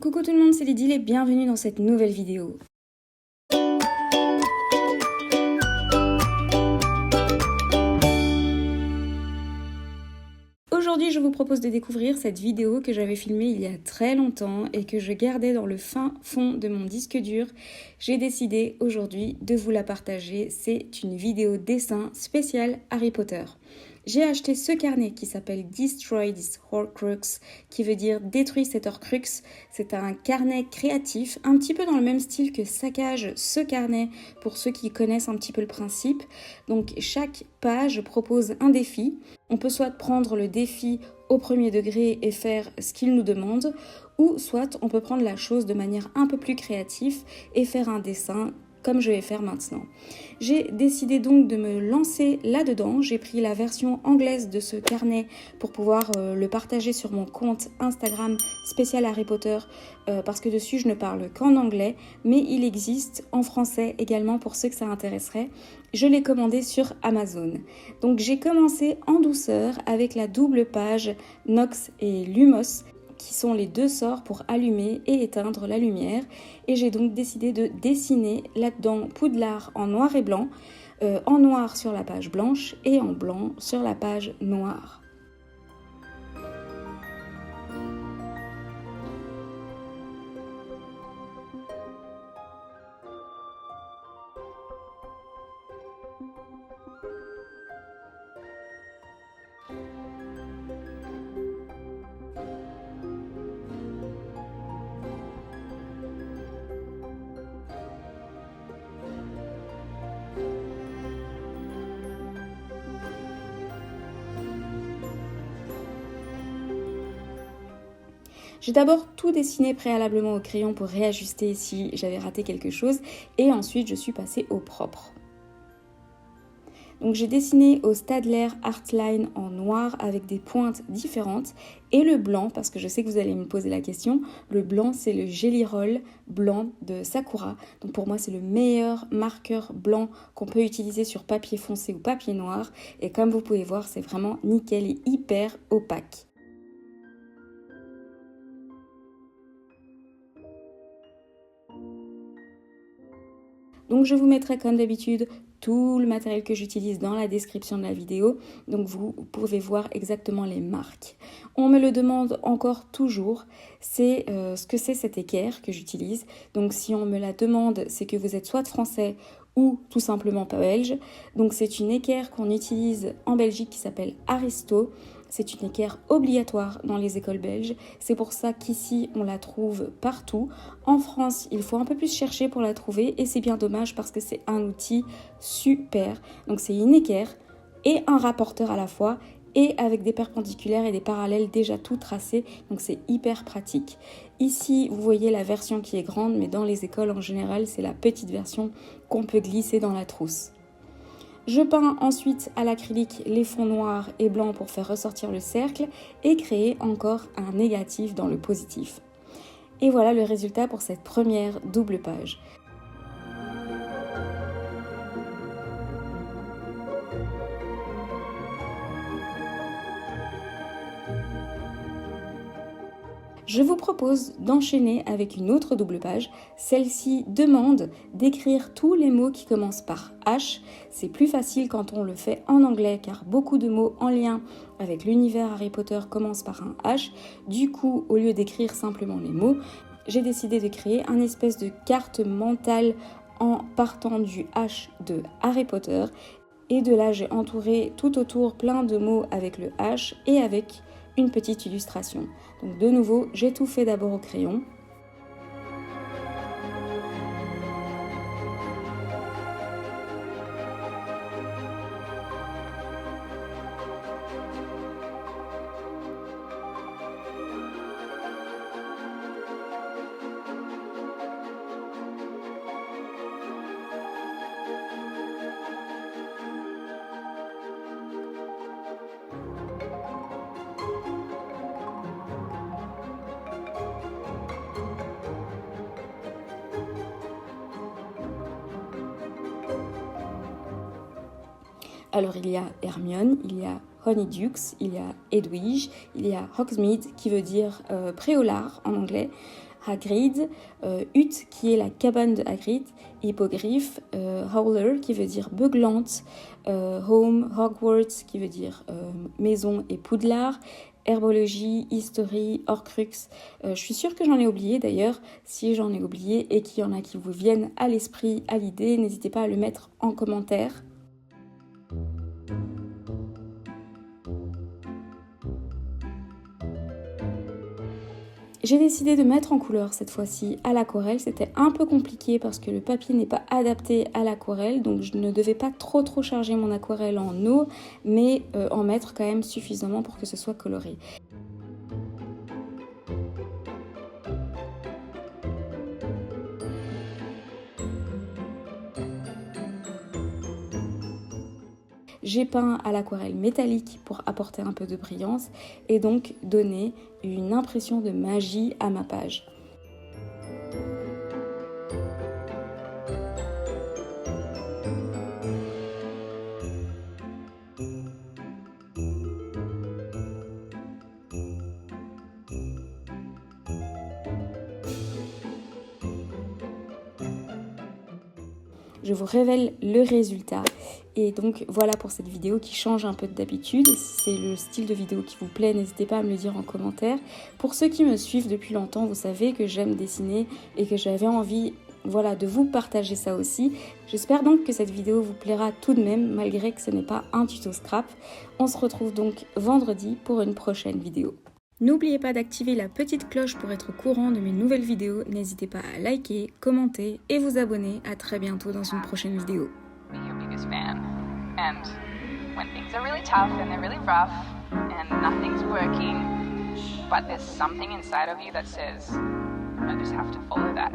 Coucou tout le monde, c'est Lydie et bienvenue dans cette nouvelle vidéo. Aujourd'hui, je vous propose de découvrir cette vidéo que j'avais filmée il y a très longtemps et que je gardais dans le fin fond de mon disque dur. J'ai décidé aujourd'hui de vous la partager. C'est une vidéo dessin spéciale Harry Potter. J'ai acheté ce carnet qui s'appelle Destroy this Horcrux, qui veut dire détruis cet Horcrux. C'est un carnet créatif, un petit peu dans le même style que Saccage ce carnet, pour ceux qui connaissent un petit peu le principe. Donc chaque page propose un défi. On peut soit prendre le défi au premier degré et faire ce qu'il nous demande, ou soit on peut prendre la chose de manière un peu plus créative et faire un dessin comme je vais faire maintenant. J'ai décidé donc de me lancer là-dedans. J'ai pris la version anglaise de ce carnet pour pouvoir le partager sur mon compte Instagram spécial Harry Potter parce que dessus je ne parle qu'en anglais, mais il existe en français également pour ceux que ça intéresserait. Je l'ai commandé sur Amazon. Donc j'ai commencé en douceur avec la double page Nox et Lumos, qui sont les deux sorts pour allumer et éteindre la lumière. Et j'ai donc décidé de dessiner là-dedans Poudlard en noir et blanc, en noir sur la page blanche et en blanc sur la page noire. J'ai d'abord tout dessiné préalablement au crayon pour réajuster si j'avais raté quelque chose et ensuite je suis passée au propre. Donc j'ai dessiné au Staedtler Artline en noir avec des pointes différentes et le blanc, parce que je sais que vous allez me poser la question, le blanc c'est le Gelly Roll blanc de Sakura. Donc pour moi c'est le meilleur marqueur blanc qu'on peut utiliser sur papier foncé ou papier noir et comme vous pouvez voir c'est vraiment nickel et hyper opaque. Donc je vous mettrai comme d'habitude tout le matériel que j'utilise dans la description de la vidéo, donc vous pouvez voir exactement les marques. On me le demande encore toujours, c'est ce que c'est cet équerre que j'utilise. Donc si on me la demande, c'est que vous êtes soit français ou tout simplement pas belge. Donc c'est une équerre qu'on utilise en Belgique qui s'appelle Aristo. C'est une équerre obligatoire dans les écoles belges. C'est pour ça qu'ici, on la trouve partout. En France, il faut un peu plus chercher pour la trouver et c'est bien dommage parce que c'est un outil super. Donc c'est une équerre et un rapporteur à la fois et avec des perpendiculaires et des parallèles déjà tout tracés. Donc c'est hyper pratique. Ici, vous voyez la version qui est grande, mais dans les écoles en général, c'est la petite version qu'on peut glisser dans la trousse. Je peins ensuite à l'acrylique les fonds noirs et blancs pour faire ressortir le cercle et créer encore un négatif dans le positif. Et voilà le résultat pour cette première double page. Je vous propose d'enchaîner avec une autre double page. Celle-ci demande d'écrire tous les mots qui commencent par H. C'est plus facile quand on le fait en anglais car beaucoup de mots en lien avec l'univers Harry Potter commencent par un H. Du coup, au lieu d'écrire simplement les mots, j'ai décidé de créer un espèce de carte mentale en partant du H de Harry Potter. Et de là, j'ai entouré tout autour plein de mots avec le H et avec une petite illustration. Donc de nouveau, j'ai tout fait d'abord au crayon. Alors il y a Hermione, il y a Honeydukes, il y a Edwige, il y a Hogsmeade qui veut dire préolard en anglais, Hagrid, Hut qui est la cabane de Hagrid, hippogriffe, Howler qui veut dire beuglante, Home, Hogwarts qui veut dire maison et Poudlard, herbologie, history, Horcrux. Je suis sûre que j'en ai oublié d'ailleurs. Si j'en ai oublié et qu'il y en a qui vous viennent à l'esprit, à l'idée, n'hésitez pas à le mettre en commentaire. J'ai décidé de mettre en couleur cette fois-ci à l'aquarelle. C'était un peu compliqué parce que le papier n'est pas adapté à l'aquarelle, donc je ne devais pas trop charger mon aquarelle en eau, mais en mettre quand même suffisamment pour que ce soit coloré. J'ai peint à l'aquarelle métallique pour apporter un peu de brillance et donc donner une impression de magie à ma page. Je vous révèle le résultat. Et donc voilà pour cette vidéo qui change un peu d'habitude. Si c'est le style de vidéo qui vous plaît, n'hésitez pas à me le dire en commentaire. Pour ceux qui me suivent depuis longtemps, vous savez que j'aime dessiner et que j'avais envie de vous partager ça aussi. J'espère donc que cette vidéo vous plaira tout de même, malgré que ce n'est pas un tuto scrap. On se retrouve donc vendredi pour une prochaine vidéo. N'oubliez pas d'activer la petite cloche pour être au courant de mes nouvelles vidéos. N'hésitez pas à liker, commenter et vous abonner. À très bientôt dans une prochaine vidéo. Your biggest fan. And when things are really tough and they're really rough and nothing's working, but there's something inside of you that says, I just have to follow that.